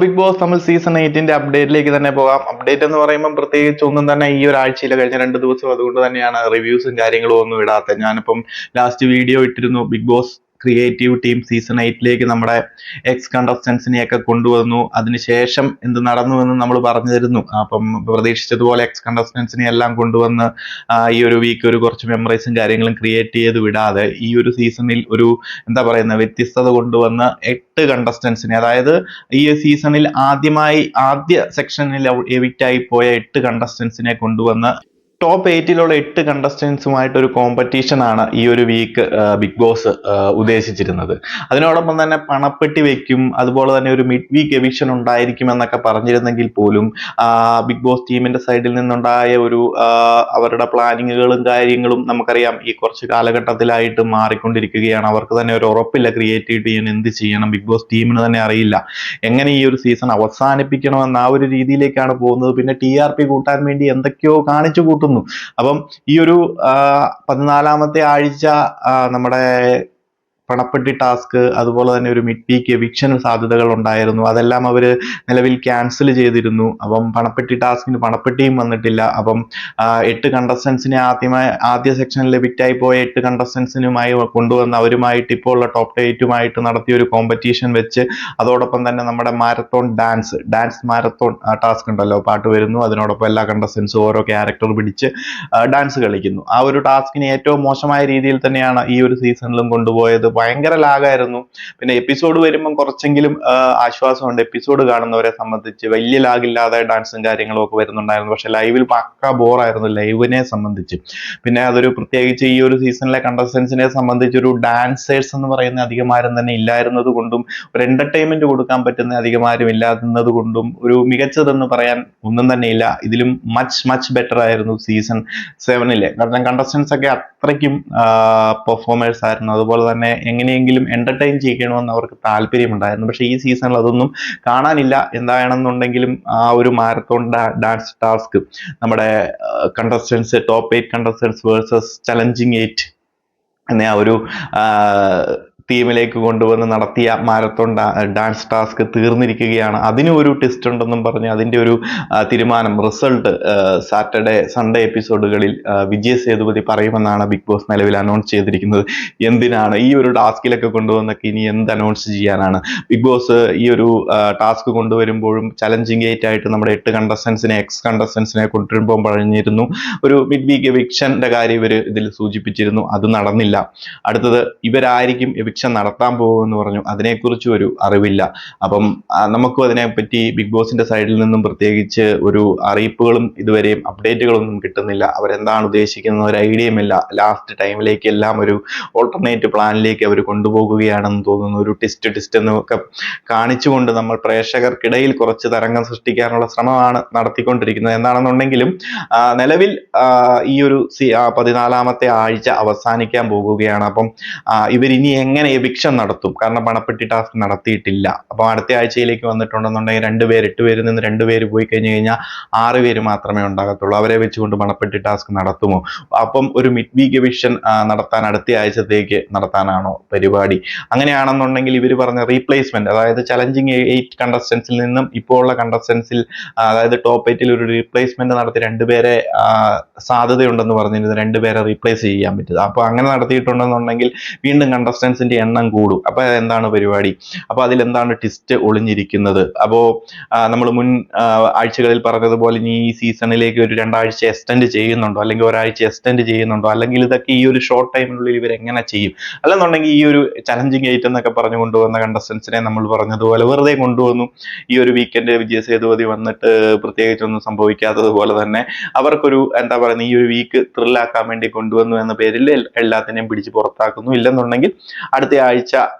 Big boss നമ്മൾ season 8 അപ്ഡേറ്റിലേക്ക് തന്നെ പോകാം. അപ്ഡേറ്റ് എന്ന് പറയുമ്പോൾ പ്രത്യേകിച്ച് ഒന്നും തന്നെ ഈ ഒരാഴ്ചയിലെ കഴിഞ്ഞ 2 ദിവസം അതുകൊണ്ട് തന്നെയാണ് റിവ്യൂസും കാര്യങ്ങളും ഒന്നും ഇടാത്തത്. ഞാനിപ്പം ലാസ്റ്റ് വീഡിയോ ഇട്ടിരുന്നു, Bigg Boss creative team season 8 നമ്മുടെ എക്സ് കണ്ടസ്റ്റൻസിനെയൊക്കെ കൊണ്ടുവന്നു, അതിനുശേഷം എന്ത് നടന്നു എന്ന് നമ്മൾ പറഞ്ഞു തരുന്നു. അപ്പം പ്രതീക്ഷിച്ചതുപോലെ എക്സ് കണ്ടസ്റ്റൻസിനെ എല്ലാം കൊണ്ടുവന്ന് ഈ ഒരു വീക്ക് ഒരു കുറച്ച് മെമ്മറീസും കാര്യങ്ങളും ക്രിയേറ്റ് ചെയ്ത് വിടാതെ ഈ ഒരു സീസണിൽ ഒരു എന്താ പറയുന്ന വ്യത്യസ്തത കൊണ്ടുവന്ന് 8 കണ്ടസ്റ്റൻസിനെ, അതായത് ഈ സീസണിൽ ആദ്യ സെക്ഷനിൽ എവിക്റ്റ് ആയി പോയ 8 കണ്ടസ്റ്റൻസിനെ കൊണ്ടുവന്ന് ടോപ്പ് 8 8 കണ്ടസ്റ്റൻസുമായിട്ട് ഒരു കോമ്പറ്റീഷൻ ആണ് ഈ ഒരു വീക്ക് ബിഗ് ബോസ് ഉദ്ദേശിച്ചിരുന്നത്. അതിനോടൊപ്പം തന്നെ പണപ്പെട്ടി വെക്കും, അതുപോലെ തന്നെ ഒരു മിഡ് വീക്ക് എവിക്ഷൻ ഉണ്ടായിരിക്കും എന്നൊക്കെ പറഞ്ഞിരുന്നെങ്കിൽ പോലും ബിഗ് ബോസ് ടീമിന്റെ സൈഡിൽ നിന്നുണ്ടായ ഒരു അവരുടെ പ്ലാനിങ്ങുകളും കാര്യങ്ങളും നമുക്കറിയാം ഈ കുറച്ച് കാലഘട്ടത്തിലായിട്ട് മാറിക്കൊണ്ടിരിക്കുകയാണ്. അവർക്ക് തന്നെ ഒരു ഉറപ്പില്ല ക്രിയേറ്റീവ് ടീം എന്ത് ചെയ്യണം, ബിഗ് ബോസ് ടീമിന് തന്നെ അറിയില്ല എങ്ങനെ ഈ ഒരു സീസൺ അവസാനിപ്പിക്കണമെന്ന്. ആ ഒരു രീതിയിലേക്കാണ് പോകുന്നത്. പിന്നെ TRP കൂട്ടാൻ വേണ്ടി എന്തൊക്കെയോ കാണിച്ചു കൂട്ടുന്നു. അപ്പം ഈ ഒരു 14ാമത്തെ ആഴ്ച നമ്മുടെ പണപ്പെട്ടി ടാസ്ക്, അതുപോലെ തന്നെ ഒരു മിഡ് വീക്ക് എവിക്ഷൻ സാധ്യതകൾ ഉണ്ടായിരുന്നു. അതെല്ലാം അവർ നിലവിൽ ക്യാൻസൽ ചെയ്തിരുന്നു. അപ്പം പണപ്പെട്ടി ടാസ്കിന് പണപ്പെട്ടിയും വന്നിട്ടില്ല. അപ്പം 8 കണ്ടസ്റ്റൻസിനെ ആദ്യ സെക്ഷനിൽ എവിക്റ്റായി പോയ 8 കണ്ടസ്റ്റൻസിനുമായി കൊണ്ടുവന്ന് അവരുമായിട്ട് ഇപ്പോൾ ഉള്ള ടോപ്പ് 8 നടത്തിയ ഒരു കോമ്പറ്റീഷൻ വെച്ച്, അതോടൊപ്പം തന്നെ നമ്മുടെ മാരത്തോൺ ഡാൻസ് മാരത്തോൺ ടാസ്ക് ഉണ്ടല്ലോ, പാട്ട് വരുന്നു, അതിനോടൊപ്പം എല്ലാ കണ്ടസ്റ്റൻസും ഓരോ ക്യാരക്ടർ പിടിച്ച് ഡാൻസ് കളിക്കുന്നു. ആ ഒരു ടാസ്കിനെ ഏറ്റവും മോശമായ രീതിയിൽ തന്നെയാണ് ഈ ഒരു സീസണിലും കൊണ്ടുപോയത്. ഭയങ്കര ലാഗായിരുന്നു. പിന്നെ എപ്പിസോഡ് വരുമ്പം കുറച്ചെങ്കിലും ആശ്വാസമുണ്ട്. എപ്പിസോഡ് കാണുന്നവരെ സംബന്ധിച്ച് വലിയ ലാഗില്ലാതെ ഡാൻസും കാര്യങ്ങളും ഒക്കെ വരുന്നുണ്ടായിരുന്നു. പക്ഷെ ലൈവിൽ പക്ക ബോറായിരുന്നു ലൈവിനെ സംബന്ധിച്ച്. പിന്നെ അതൊരു പ്രത്യേകിച്ച് ഈ ഒരു സീസണിലെ കണ്ടസ്റ്റൻസിനെ സംബന്ധിച്ച് ഒരു ഡാൻസേഴ്സ് എന്ന് പറയുന്ന അധികമാരും തന്നെ ഇല്ലായിരുന്നത് കൊണ്ടും, ഒരു എന്റർടൈൻമെന്റ് കൊടുക്കാൻ പറ്റുന്ന അധികമാരും ഇല്ലാതിരുന്നത് കൊണ്ടും ഒരു മികച്ചതെന്ന് പറയാൻ ഒന്നും തന്നെ ഇല്ല. ഇതിലും മച്ച് ബെറ്റർ ആയിരുന്നു സീസൺ 7. കാരണം കണ്ടസ്റ്റൻസ് ഒക്കെ അത്രയ്ക്കും പെർഫോമേഴ്സ് ആയിരുന്നു. അതുപോലെ തന്നെ എങ്ങനെയെങ്കിലും എന്റർടൈൻ ചെയ്യണമെന്ന് അവർക്ക് താല്പര്യമുണ്ടായിരുന്നു. പക്ഷെ ഈ സീസണിൽ അതൊന്നും കാണാനില്ല. എന്താണെന്നുണ്ടെങ്കിലും ആ ഒരു മാരത്തോൺ ഡാൻസ് ടാസ്ക്, നമ്മുടെ contestants top 8 contestants versus challenging 8 എന്ന ആ ഒരു ടീമിലേക്ക് കൊണ്ടുവന്ന് നടത്തിയ മാരത്തോൺ ഡാൻസ് ടാസ്ക് തീർന്നിരിക്കുകയാണ്. അതിനും ഒരു ടെസ്റ്റ് ഉണ്ടെന്നും പറഞ്ഞ് അതിന്റെ ഒരു തീരുമാനം റിസൾട്ട് സൺഡേ എപ്പിസോഡുകളിൽ വിജയ് സേതുപതി പറയുമെന്നാണ് ബിഗ് ബോസ് നിലവിൽ അനൗൺസ് ചെയ്തിരിക്കുന്നത്. എന്തിനാണ് ഈ ഒരു ടാസ്കിലൊക്കെ കൊണ്ടുവന്നൊക്കെ ഇനി എന്ത് അനൗൺസ് ചെയ്യാനാണ്? ബിഗ് ബോസ് ഈ ഒരു ടാസ്ക് കൊണ്ടുവരുമ്പോഴും ചലഞ്ചിങ് 8 ആയിട്ട് നമ്മുടെ 8 കണ്ടസ്റ്റൻസിനെ എക്സ് കണ്ടസ്റ്റൻസിനെ കൊണ്ടുവരുമ്പോൾ പറഞ്ഞിരുന്നു ഒരു മിഡ് വീക്ക് എവിക്ഷന്റെ കാര്യം ഇവർ ഇതിൽ സൂചിപ്പിച്ചിരുന്നു. അത് നടന്നില്ല. അടുത്തത് ഇവരായിരിക്കും എവിക്ഷൻ നടത്താൻ പോകുമെന്ന് പറഞ്ഞു. അതിനെക്കുറിച്ച് ഒരു അറിവില്ല. അപ്പം നമുക്കും അതിനെപ്പറ്റി ബിഗ് ബോസിന്റെ സൈഡിൽ നിന്നും പ്രത്യേകിച്ച് ഒരു അറിയിപ്പുകളും ഇതുവരെയും അപ്ഡേറ്റുകളൊന്നും കിട്ടുന്നില്ല. അവരെന്താണ് ഉദ്ദേശിക്കുന്നത് ഒരു ഐഡിയയുമില്ല. ലാസ്റ്റ് ടൈമിലേക്ക് എല്ലാം ഒരു ഓൾട്ടർനേറ്റ് പ്ലാനിലേക്ക് അവർ കൊണ്ടുപോകുകയാണെന്ന് തോന്നുന്നു. ഒരു ടെസ്റ്റ് എന്നൊക്കെ കാണിച്ചുകൊണ്ട് നമ്മൾ പ്രേക്ഷകർക്കിടയിൽ കുറച്ച് തരംഗം സൃഷ്ടിക്കാനുള്ള ശ്രമമാണ് നടത്തിക്കൊണ്ടിരിക്കുന്നത്. എന്താണെന്നുണ്ടെങ്കിലും നിലവിൽ ഈ ഒരു 14ാമത്തെ ആഴ്ച അവസാനിക്കാൻ പോകുകയാണ്. അപ്പം ഇവരിനി എങ്ങനെ എവിക്ഷൻ നടത്തും? കാരണം പണപ്പെട്ടി ടാസ്ക് നടത്തിയിട്ടില്ല. അപ്പം അടുത്ത ആഴ്ചയിലേക്ക് വന്നിട്ടുണ്ടെന്നുണ്ടെങ്കിൽ 8 പേരിൽ നിന്ന് 2 പേര് പോയി കഴിഞ്ഞാൽ 6 പേര് മാത്രമേ ഉണ്ടാകത്തുള്ളൂ. അവരെ വെച്ചുകൊണ്ട് പണപ്പെട്ടി ടാസ്ക് നടത്തുമോ? അപ്പം ഒരു മിഡ് വീക്ക് എവിക്ഷൻ നടത്താൻ അടുത്ത ആഴ്ചത്തേക്ക് നടത്താനാണോ പരിപാടി? അങ്ങനെയാണെന്നുണ്ടെങ്കിൽ ഇവർ പറഞ്ഞ റീപ്ലേസ്മെന്റ്, അതായത് ചലഞ്ചിങ് 8 കണ്ടസ്റ്റൻസിൽ നിന്നും ഇപ്പോൾ ഉള്ള കണ്ടസ്റ്റൻസിൽ, അതായത് ടോപ്പ് 8 ഒരു റീപ്ലേസ്മെന്റ് നടത്തി 2 പേരെ സാധ്യതയുണ്ടെന്ന് പറഞ്ഞിരുന്നു, 2 പേരെ റീപ്ലേസ് ചെയ്യാൻ പറ്റുക. അപ്പൊ അങ്ങനെ നടത്തിയിട്ടുണ്ടെന്നുണ്ടെങ്കിൽ വീണ്ടും കണ്ടസ്റ്റൻസിന്റെ എണ്ണം കൂടും. അപ്പൊ എന്താണ് പരിപാടി? അപ്പൊ അതിലെന്താണ് ട്വിസ്റ്റ് ഒളിഞ്ഞിരിക്കുന്നത്? അപ്പോ നമ്മൾ മുൻ ആഴ്ചകളിൽ പറഞ്ഞതുപോലെ ഇനി ഈ സീസണിലേക്ക് ഒരു 2 ആഴ്ച എക്സ്റ്റെൻഡ് ചെയ്യുന്നുണ്ടോ, അല്ലെങ്കിൽ ഒരാഴ്ച എക്സ്റ്റെൻഡ് ചെയ്യുന്നുണ്ടോ, അല്ലെങ്കിൽ ഇതൊക്കെ ഈ ഒരു ഷോർട്ട് ടൈമിനുള്ളിൽ ഇവർ എങ്ങനെ ചെയ്യും? അല്ലെന്നുണ്ടെങ്കിൽ ഈ ഒരു ചലഞ്ചിങ് 8 എന്നൊക്കെ പറഞ്ഞു കൊണ്ടുവന്ന കണ്ടസ്റ്റൻസിനെ നമ്മൾ പറഞ്ഞതുപോലെ വെറുതെ കൊണ്ടുവന്നു. ഈ ഒരു വീക്കെൻഡ് വിജയ് സേതുപതി വന്നിട്ട് പ്രത്യേകിച്ചൊന്നും സംഭവിക്കാത്തതുപോലെ തന്നെ അവർക്കൊരു എന്താ പറയുന്നത് ഈ ഒരു വീക്ക് ത്രില്ലാക്കാൻ വേണ്ടി കൊണ്ടുവന്നു എന്ന പേരിൽ എല്ലാത്തിനെയും പിടിച്ച് പുറത്താക്കുന്നു. ഇല്ലെന്നുണ്ടെങ്കിൽ അടുത്ത ആഴ്ച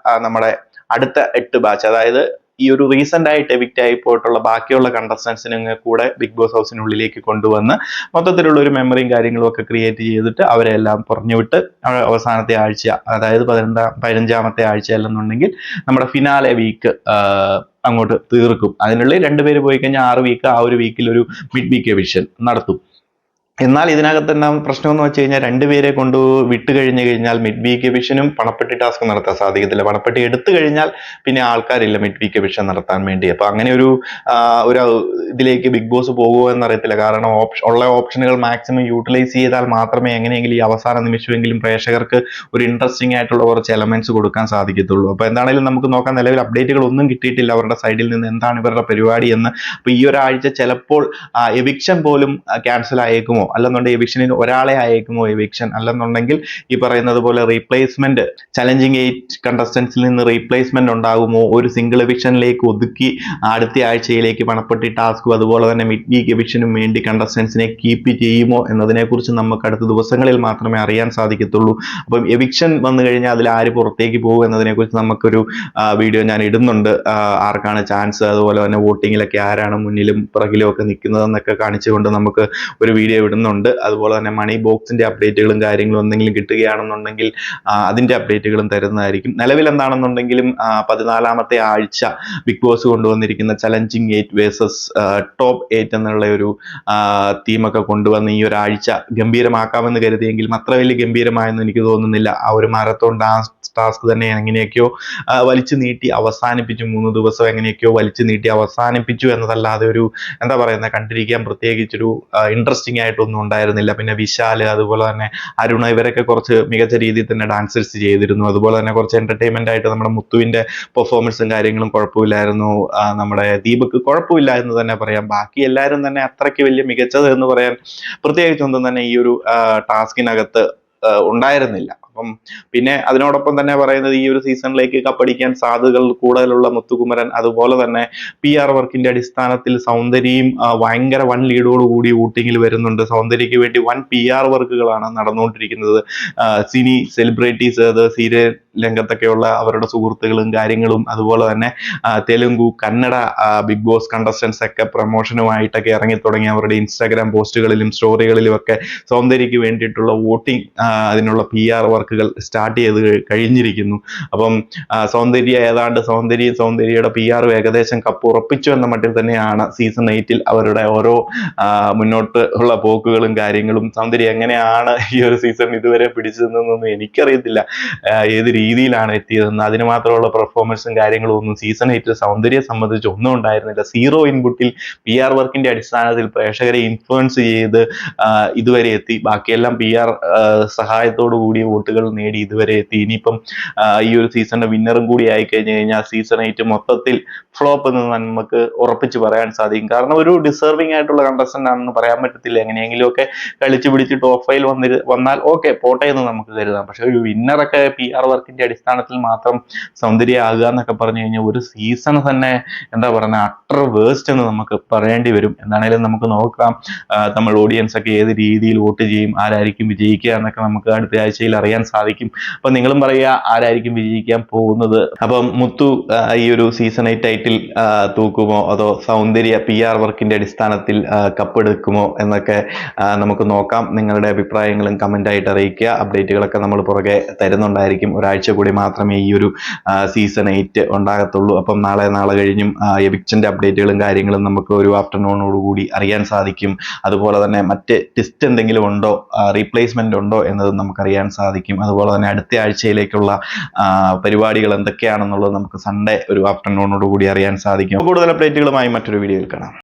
നമ്മുടെ അടുത്ത 8 ബാച്ച്, അതായത് ഈ ഒരു റീസെന്റ് ആയിട്ട് എവിക്റ്റ് ആയി പോയിട്ടുള്ള ബാക്കിയുള്ള കണ്ടസ്റ്റൻസിനെ കൂടെ ബിഗ് ബോസ് ഹൗസിനുള്ളിലേക്ക് കൊണ്ടുവന്ന് മൊത്തത്തിലുള്ള ഒരു മെമ്മറിയും കാര്യങ്ങളും ഒക്കെ ക്രിയേറ്റ് ചെയ്തിട്ട് അവരെ എല്ലാം പറഞ്ഞുവിട്ട് അവസാനത്തെ ആഴ്ച, അതായത് 15ാമത്തെ ആഴ്ച അല്ലെന്നുണ്ടെങ്കിൽ നമ്മുടെ ഫിനാലെ വീക്ക് അങ്ങോട്ട് തീർക്കും. അതിനുള്ളിൽ 2 പേര് പോയി കഴിഞ്ഞാൽ 6 വീക്ക്, ആ ഒരു വീക്കിൽ ഒരു മിഡ് വീക്ക് എവിക്ഷൻ നടത്തും. എന്നാൽ ഇതിനകത്ത് എന്താ പ്രശ്നം എന്ന് വെച്ച് കഴിഞ്ഞാൽ രണ്ടുപേരെ കൊണ്ട് വിട്ട് കഴിഞ്ഞു കഴിഞ്ഞാൽ മിഡ് വീക്ക് എവിഷനും പണപ്പെട്ടി ടാസ്ക് നടത്താൻ സാധിക്കത്തില്ല. പണപ്പെട്ടി എടുത്തു കഴിഞ്ഞാൽ പിന്നെ ആൾക്കാരില്ല മിഡ് വീക്ക് എവിഷൻ നടത്താൻ വേണ്ടി. അപ്പൊ അങ്ങനെ ഒരു ഇതിലേക്ക് ബിഗ് ബോസ് പോകുമോ എന്നറിയത്തില്ല. കാരണം ഉള്ള ഓപ്ഷനുകൾ മാക്സിമം യൂട്ടിലൈസ് ചെയ്താൽ മാത്രമേ എങ്ങനെയെങ്കിലും ഈ അവസാന നിമിഷമെങ്കിലും പ്രേക്ഷകർക്ക് ഒരു ഇൻട്രസ്റ്റിംഗ് ആയിട്ടുള്ള കുറച്ച് എലമെന്റ്സ് കൊടുക്കാൻ സാധിക്കത്തുള്ളൂ. അപ്പൊ എന്താണെങ്കിലും നമുക്ക് നോക്കാം. നിലവിൽ അപ്ഡേറ്റുകൾ ഒന്നും കിട്ടിയിട്ടില്ല അവരുടെ സൈഡിൽ നിന്ന് എന്താണ് ഇവരുടെ പരിപാടി എന്ന്. അപ്പൊ ഈ ഒരാഴ്ച ചിലപ്പോൾ എവിക്ഷൻ പോലും ക്യാൻസൽ ആയേക്കുമോ, അല്ലെന്നുണ്ടെങ്കിൽ എവിക്ഷനിൽ ഒരാളെ ആയേക്കുമോ എവിക്ഷൻ, അല്ലെന്നുണ്ടെങ്കിൽ ഈ പറയുന്നത് പോലെ റീപ്ലേസ്മെന്റ് ചലഞ്ചിങ് 8 കണ്ടസ്റ്റൻസിൽ നിന്ന് റീപ്ലേസ്മെന്റ് ഉണ്ടാകുമോ, ഒരു സിംഗിൾ എവിക്ഷനിലേക്ക് ഒതുക്കി അടുത്ത ആഴ്ചയിലേക്ക് പണപ്പെട്ടി ടാസ്കും അതുപോലെ തന്നെ മിഡ് വീക്ക് എവിക്ഷനും വേണ്ടി കണ്ടസ്റ്റൻസിനെ കീപ്പ് ചെയ്യുമോ എന്നതിനെ കുറിച്ച് നമുക്ക് അടുത്ത ദിവസങ്ങളിൽ മാത്രമേ അറിയാൻ സാധിക്കത്തുള്ളൂ. അപ്പം എവിക്ഷൻ വന്നു കഴിഞ്ഞാൽ അതിൽ ആര് പുറത്തേക്ക് പോകും എന്നതിനെ കുറിച്ച് നമുക്കൊരു വീഡിയോ ഞാൻ ഇടുന്നുണ്ട്. ആർക്കാണ് ചാൻസ്, അതുപോലെ തന്നെ വോട്ടിങ്ങിലൊക്കെ ആരാണ് മുന്നിലും പിറകിലും ഒക്കെ നിൽക്കുന്നതെന്നൊക്കെ കാണിച്ചുകൊണ്ട് നമുക്ക് ഒരു വീഡിയോ ഇടുന്നുണ്ട്. അതുപോലെ തന്നെ മണി ബോക്സിന്റെ അപ്ഡേറ്റുകളും കാര്യങ്ങളും എന്തെങ്കിലും കിട്ടുകയാണെന്നുണ്ടെങ്കിൽ അതിന്റെ അപ്ഡേറ്റുകളും തരുന്നതായിരിക്കും. നിലവിൽ എന്താണെന്നുണ്ടെങ്കിലും 14ാമത്തെ ആഴ്ച ബിഗ് ബോസ് കൊണ്ടുവന്നിരിക്കുന്ന ചലഞ്ചിങ് 8 വേഴ്സസ് ടോപ്പ് 8 എന്നുള്ള ഒരു തീമൊക്കെ കൊണ്ടുവന്ന് ഈ ഒരാഴ്ച ഗംഭീരമാക്കാമെന്ന് കരുതിയെങ്കിലും അത്ര വലിയ ഗംഭീരമായെന്ന് എനിക്ക് തോന്നുന്നില്ല. ആ ഒരു മാരത്തോൺ ടാസ്ക് തന്നെ എങ്ങനെയൊക്കെയോ വലിച്ചു നീട്ടി അവസാനിപ്പിച്ചു, 3 ദിവസം എങ്ങനെയൊക്കെയോ വലിച്ചു നീട്ടി അവസാനിപ്പിച്ചു എന്നതല്ലാതെ ഒരു എന്താ പറയുന്നത് കണ്ടിരിക്കാൻ പ്രത്യേകിച്ചൊരു ഇൻട്രസ്റ്റിംഗ് ആയിട്ടൊന്നും ഉണ്ടായിരുന്നില്ല. പിന്നെ വിശാല് അതുപോലെ തന്നെ അരുണ ഇവരൊക്കെ കുറച്ച് മികച്ച രീതിയിൽ തന്നെ ഡാൻസേഴ്സ് ചെയ്തിരുന്നു. അതുപോലെ തന്നെ കുറച്ച് എന്റർടൈൻമെന്റ് ആയിട്ട് നമ്മുടെ മുത്തുവിന്റെ പെർഫോമൻസും കാര്യങ്ങളും കുഴപ്പമില്ലായിരുന്നു. നമ്മുടെ ദീപക് കുഴപ്പമില്ല എന്ന് തന്നെ പറയാം. ബാക്കി എല്ലാവരും തന്നെ അത്രയ്ക്ക് വലിയ മികച്ചത് എന്ന് പറയാൻ പ്രത്യേകിച്ചൊന്നും തന്നെ ഈ ഒരു ടാസ്കിനകത്ത് ഉണ്ടായിരുന്നില്ല. അപ്പം പിന്നെ അതിനോടൊപ്പം തന്നെ പറയുന്നത് ഈ ഒരു സീസണിലേക്ക് കപ്പടിക്കാൻ സാധ്യതകൾ കൂടുതലുള്ള മുത്തുകുമരൻ, അതുപോലെ തന്നെ PR വർക്കിന്റെ അടിസ്ഥാനത്തിൽ സൗന്ദര്യയും ഭയങ്കര വൻ ലീഡോട് കൂടി വോട്ടിങ്ങിൽ വരുന്നുണ്ട്. സൗന്ദര്യക്ക് വേണ്ടി വൻ PR വർക്കുകളാണ് നടന്നുകൊണ്ടിരിക്കുന്നത്. സിനി സെലിബ്രിറ്റീസ്, അത് സീരിയൽ രംഗത്തൊക്കെയുള്ള അവരുടെ സുഹൃത്തുക്കളും കാര്യങ്ങളും, അതുപോലെ തന്നെ തെലുങ്കു കന്നഡ ബിഗ് ബോസ് കണ്ടസ്റ്റൻസ് ഒക്കെ പ്രൊമോഷനുമായിട്ടൊക്കെ ഇറങ്ങി തുടങ്ങി അവരുടെ ഇൻസ്റ്റാഗ്രാം പോസ്റ്റുകളിലും സ്റ്റോറികളിലും ഒക്കെ സൗന്ദര്യക്ക് വേണ്ടിയിട്ടുള്ള വോട്ടിംഗ് അതിനുള്ള PR വർക്കുകൾ സ്റ്റാർട്ട് ചെയ്ത് കഴിഞ്ഞിരിക്കുന്നു. അപ്പം സൗന്ദര്യ ഏതാണ്ട് സൗന്ദര്യയുടെ PR ഏകദേശം കപ്പ് ഉറപ്പിച്ചു എന്ന മട്ടിൽ തന്നെയാണ് സീസൺ 8 അവരുടെ ഓരോ മുന്നോട്ട് ഉള്ള പോക്കുകളും കാര്യങ്ങളും. സൗന്ദര്യം എങ്ങനെയാണ് ഈ ഒരു സീസൺ ഇതുവരെ പിടിച്ചതെന്നൊന്നും എനിക്കറിയത്തില്ല, ഏത് രീതിയിലാണ് എത്തിയതെന്ന്. അതിന് മാത്രമുള്ള പെർഫോമൻസും കാര്യങ്ങളും ഒന്നും സീസൺ 8 സൗന്ദര്യയെ സംബന്ധിച്ച് ഒന്നും ഉണ്ടായിരുന്നില്ല. 0 ഇൻപുട്ടിൽ PR വർക്കിന്റെ അടിസ്ഥാനത്തിൽ പ്രേക്ഷകരെ ഇൻഫ്ലുവൻസ് ചെയ്ത് ഇതുവരെ എത്തി. ബാക്കിയെല്ലാം PR സഹായത്തോടു കൂടി വോട്ടുകൾ നേടി ഇതുവരെ എത്തി. ഇനിയിപ്പം ഈ ഒരു സീസണിന്റെ വിന്നറും കൂടി ആയി കഴിഞ്ഞു കഴിഞ്ഞാൽ സീസൺ 8 മൊത്തത്തിൽ ഫ്ലോപ്പ് എന്ന് നമുക്ക് ഉറപ്പിച്ച് പറയാൻ സാധിക്കും. കാരണം ഒരു ഡിസേർവിംഗ് ആയിട്ടുള്ള കണ്ടസ്റ്റന്റ് ആണെന്ന് പറയാൻ പറ്റത്തില്ല. എങ്ങനെയെങ്കിലും ഒക്കെ കളിച്ചു പിടിച്ച് ടോപ്പ് 5 വന്നാൽ ഓക്കെ പോട്ടെ എന്ന് നമുക്ക് കരുതാം. പക്ഷെ ഒരു വിന്നറൊക്കെ PR വർക്കിന്റെ അടിസ്ഥാനത്തിൽ മാത്രം സൗന്ദര്യമാകുക എന്നൊക്കെ പറഞ്ഞു കഴിഞ്ഞാൽ ഒരു സീസൺ തന്നെ എന്താ പറയുക അട്ടർ വേസ്റ്റ് എന്ന് നമുക്ക് പറയേണ്ടി വരും. എന്താണേലും നമുക്ക് നോക്കാം നമ്മൾ ഓഡിയൻസ് ഒക്കെ ഏത് രീതിയിൽ വോട്ട് ചെയ്യും, ആരായിരിക്കും വിജയിക്കുക എന്നൊക്കെ നമുക്ക് അടുത്ത ആഴ്ചയിൽ അറിയാൻ സാധിക്കും. അപ്പൊ നിങ്ങളും പറയുക ആരായിരിക്കും വിജയിക്കാൻ പോകുന്നത്. അപ്പം മുത്തു ഈ ഒരു സീസൺ 8 ടൈറ്റിൽ തൂക്കുമോ അതോ സൗന്ദര്യ PR വർക്കിന്റെ അടിസ്ഥാനത്തിൽ കപ്പെടുക്കുമോ എന്നൊക്കെ നമുക്ക് നോക്കാം. നിങ്ങളുടെ അഭിപ്രായങ്ങളും കമന്റ് ആയിട്ട് അറിയിക്കുക. അപ്ഡേറ്റുകളൊക്കെ നമ്മൾ പുറകെ തരുന്നുണ്ടായിരിക്കും. ഒരാഴ്ച കൂടി മാത്രമേ ഈ ഒരു സീസൺ 8 ഉണ്ടാകത്തുള്ളൂ. അപ്പം നാളെ കഴിഞ്ഞും എവിക്ഷന്റെ അപ്ഡേറ്റുകളും കാര്യങ്ങളും നമുക്ക് ഒരു ആഫ്റ്റർനൂണോട് കൂടി അറിയാൻ സാധിക്കും. അതുപോലെ തന്നെ മറ്റ് ടെസ്റ്റ് എന്തെങ്കിലും ഉണ്ടോ, റീപ്ലേസ്മെന്റ് ഉണ്ടോ എന്നത് നമുക്കറിയാൻ സാധിക്കും. അതുപോലെ തന്നെ അടുത്ത ആഴ്ചയിലേക്കുള്ള പരിപാടികൾ എന്തൊക്കെയാണെന്നുള്ളത് നമുക്ക് സൺഡേ ഒരു ആഫ്റ്റർനൂണോട് കൂടി അറിയാൻ സാധിക്കും. കൂടുതൽ അപ്ഡേറ്റുകളുമായി മറ്റൊരു വീഡിയോയിൽ കാണാം.